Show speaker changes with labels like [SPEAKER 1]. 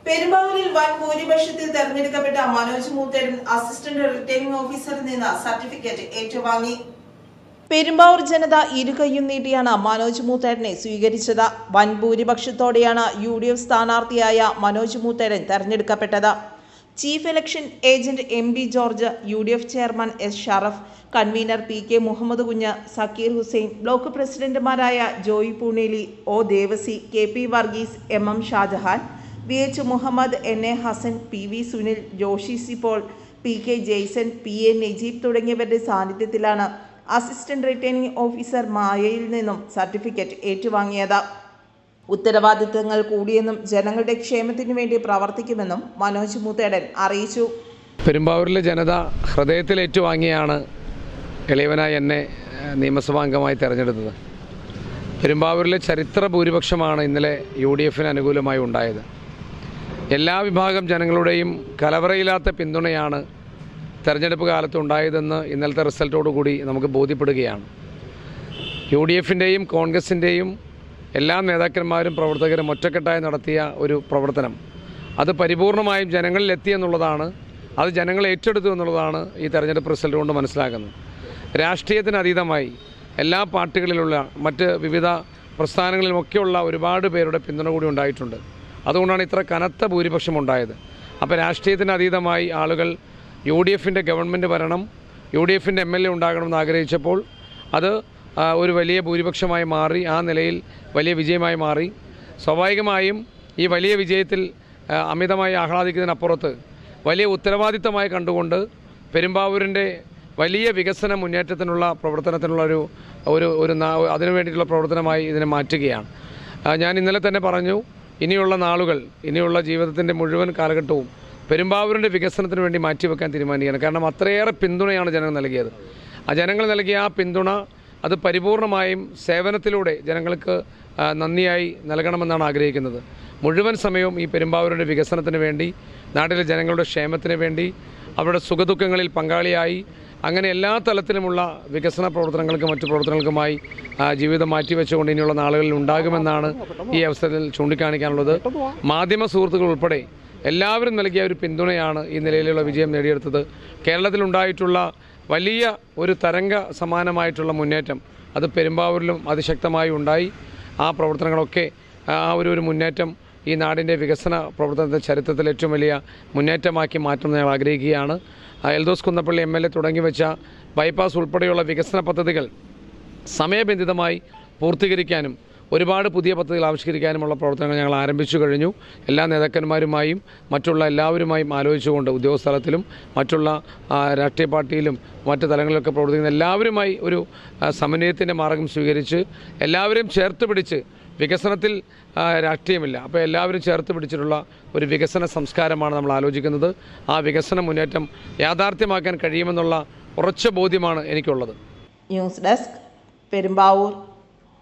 [SPEAKER 1] പെരുമ്പാവൂരിൽ വൻ ഭൂരിപക്ഷത്തിൽ തെരഞ്ഞെടുക്കപ്പെട്ട മനോജ് മൂത്തേടൻ അസിസ്റ്റന്റ് റിട്ടേണിംഗ് ഓഫീസറിൽ നിന്ന് സർട്ടിഫിക്കറ്റ് ഏറ്റുവാങ്ങി. പെരുമ്പാവൂർ ജനത ഇരുകൈയും നീട്ടിയാണ് മനോജ് മൂത്തേടനെ സ്വീകരിച്ചത്. വൻ ഭൂരിപക്ഷത്തോടെയാണ് UDF സ്ഥാനാർത്ഥിയായ മനോജ് മൂത്തേടൻ തെരഞ്ഞെടുക്കപ്പെട്ടത്. Chief election agent MB George, UDF chairman S Sharaf, convener PK Muhammad Kunju, Zakir Hussain, block പ്രസിഡന്റുമാരായ Joy Pooneli, O Devasi, KP Varghese, MM Shajahan, VH Muhammad, NA Hasan, PV Sunil, Joshi Sippol, PK Jaison, PA Najeeb തുടങ്ങിയവരുടെ സാന്നിധ്യത്തിലാണ് അസിസ്റ്റന്റ് റിട്ടേണിംഗ് ഓഫീസർ മായയിൽ നിന്നും സർട്ടിഫിക്കറ്റ് ഏറ്റുവാങ്ങിയത്. ഉത്തരവാദിത്തങ്ങൾ കൂടിയെന്നും ജനങ്ങളുടെ ക്ഷേമത്തിനു വേണ്ടി പ്രവർത്തിക്കുമെന്നും മനോജ് മൂത്തേടൻ അറിയിച്ചു.
[SPEAKER 2] പെരുമ്പാവൂരിലെ ജനത ഹൃദയത്തിൽ ഏറ്റുവാങ്ങിയാണ് ഇളയവനായി എന്നെ നിയമസഭാംഗമായി തെരഞ്ഞെടുത്തത്. പെരുമ്പാവൂരിലെ ചരിത്ര ഭൂരിപക്ഷമാണ് ഇന്നലെ UDFന് അനുകൂലമായി ഉണ്ടായത്. എല്ലാ വിഭാഗം ജനങ്ങളുടെയും കലവറയില്ലാത്ത പിന്തുണയാണ് തെരഞ്ഞെടുപ്പ് കാലത്ത് ഉണ്ടായതെന്ന് ഇന്നലത്തെ റിസൾട്ടോടുകൂടി നമുക്ക് ബോധ്യപ്പെടുകയാണ്. UDFൻ്റെയും കോൺഗ്രസിൻ്റെയും എല്ലാ നേതാക്കന്മാരും പ്രവർത്തകരും ഒറ്റക്കെട്ടായി നടത്തിയ ഒരു പ്രവർത്തനം അത് പരിപൂർണമായും ജനങ്ങളിലെത്തിയെന്നുള്ളതാണ്, അത് ജനങ്ങൾ ഏറ്റെടുത്തു എന്നുള്ളതാണ് ഈ തെരഞ്ഞെടുപ്പ് റിസൾട്ട് കൊണ്ട് മനസ്സിലാക്കുന്നത്. രാഷ്ട്രീയത്തിന് അതീതമായി എല്ലാ പാർട്ടികളിലുള്ള മറ്റ് വിവിധ പ്രസ്ഥാനങ്ങളിലുമൊക്കെയുള്ള ഒരുപാട് പേരുടെ പിന്തുണ കൂടി ഉണ്ടായിട്ടുണ്ട്. അതുകൊണ്ടാണ് ഇത്ര കനത്ത ഭൂരിപക്ഷം ഉണ്ടായത്. അപ്പോൾ രാഷ്ട്രീയത്തിന് അതീതമായി ആളുകൾ UDFൻ്റെ ഗവൺമെൻറ് വരണം, UDFൻ്റെ MLA ഉണ്ടാകണമെന്ന് ആഗ്രഹിച്ചപ്പോൾ അത് ഒരു വലിയ ഭൂരിപക്ഷമായി മാറി, ആ നിലയിൽ വലിയ വിജയമായി മാറി. സ്വാഭാവികമായും ഈ വലിയ വിജയത്തിൽ അമിതമായി ആഹ്ലാദിക്കുന്നതിനപ്പുറത്ത് വലിയ ഉത്തരവാദിത്തമായി കണ്ടുകൊണ്ട് പെരുമ്പാവൂരിൻ്റെ വലിയ വികസന മുന്നേറ്റത്തിനുള്ള പ്രവർത്തനത്തിനുള്ള അതിനു വേണ്ടിയിട്ടുള്ള പ്രവർത്തനമായി ഇതിനെ മാറ്റുകയാണ്. ഞാൻ ഇന്നലെ തന്നെ പറഞ്ഞു, ഇനിയുള്ള നാളുകൾ, ഇനിയുള്ള ജീവിതത്തിൻ്റെ മുഴുവൻ കാലഘട്ടവും പെരുമ്പാവൂരിൻ്റെ വികസനത്തിന് വേണ്ടി മാറ്റിവെക്കാൻ തീരുമാനിക്കുകയാണ്. കാരണം അത്രയേറെ പിന്തുണയാണ് ജനങ്ങൾ നൽകിയത്. ആ ജനങ്ങൾ നൽകിയ ആ പിന്തുണ അത് പരിപൂർണമായും സേവനത്തിലൂടെ ജനങ്ങൾക്ക് നന്ദിയായി നൽകണമെന്നാണ് ആഗ്രഹിക്കുന്നത്. മുഴുവൻ സമയവും ഈ പെരുമ്പാവൂരിൻ്റെ വികസനത്തിന് വേണ്ടി, നാട്ടിലെ ജനങ്ങളുടെ ക്ഷേമത്തിന് വേണ്ടി, അവരുടെ സുഖദുഃഖങ്ങളിൽ പങ്കാളിയായി, അങ്ങനെ എല്ലാ തലത്തിലുമുള്ള വികസന പ്രവർത്തനങ്ങൾക്കും മറ്റു പ്രവർത്തനങ്ങൾക്കുമായി ജീവിതം മാറ്റിവെച്ചുകൊണ്ട് ഇനിയുള്ള നാളുകളിൽ ഉണ്ടാകുമെന്നാണ് ഈ അവസരത്തിൽ ചൂണ്ടിക്കാണിക്കാനുള്ളത്. മാധ്യമ സുഹൃത്തുക്കൾ ഉൾപ്പെടെ എല്ലാവരും നൽകിയ ഒരു പിന്തുണയാണ് ഈ നിലയിലുള്ള വിജയം നേടിയെടുത്തത്. കേരളത്തിലുണ്ടായിട്ടുള്ള വലിയ ഒരു തരംഗ സമാനമായിട്ടുള്ള മുന്നേറ്റം അത് പെരുമ്പാവൂരിലും അതിശക്തമായി ഉണ്ടായി. ആ പ്രവർത്തനങ്ങളൊക്കെ ആ ഒരു മുന്നേറ്റം ഈ നാടിൻ്റെ വികസന പ്രവർത്തനത്തെ ചരിത്രത്തിൽ ഏറ്റവും വലിയ മുന്നേറ്റമാക്കി മാറ്റണമെന്ന് ഞങ്ങൾ ആഗ്രഹിക്കുകയാണ്. എൽദോസ് കുന്നപ്പള്ളി MLA തുടങ്ങി വെച്ച ബൈപ്പാസ് ഉൾപ്പെടെയുള്ള വികസന പദ്ധതികൾ സമയബന്ധിതമായി പൂർത്തീകരിക്കാനും ഒരുപാട് പുതിയ പദ്ധതികൾ ആവിഷ്കരിക്കാനുമുള്ള പ്രവർത്തനങ്ങൾ ഞങ്ങൾ ആരംഭിച്ചു കഴിഞ്ഞു. എല്ലാ നേതാക്കന്മാരുമായും മറ്റുള്ള എല്ലാവരുമായും ആലോചിച്ചുകൊണ്ട് ഉദ്യോഗസ്ഥലത്തിലും മറ്റുള്ള രാഷ്ട്രീയ പാർട്ടിയിലും മറ്റു തലങ്ങളിലൊക്കെ പ്രവർത്തിക്കുന്ന എല്ലാവരുമായി ഒരു സമന്വയത്തിൻ്റെ മാർഗം സ്വീകരിച്ച് എല്ലാവരെയും ചേർത്ത് പിടിച്ച്, വികസനത്തിൽ രാഷ്ട്രീയമില്ല, അപ്പോൾ എല്ലാവരും ചേർത്ത് പിടിച്ചിട്ടുള്ള ഒരു വികസന സംസ്കാരമാണ് നമ്മൾ ആലോചിക്കുന്നത്. ആ വികസന മുന്നേറ്റം യാഥാർത്ഥ്യമാക്കാൻ കഴിയുമെന്നുള്ള ഉറച്ച ബോധ്യമാണ് എനിക്കുള്ളത്.
[SPEAKER 1] News desk, Perumbavoor.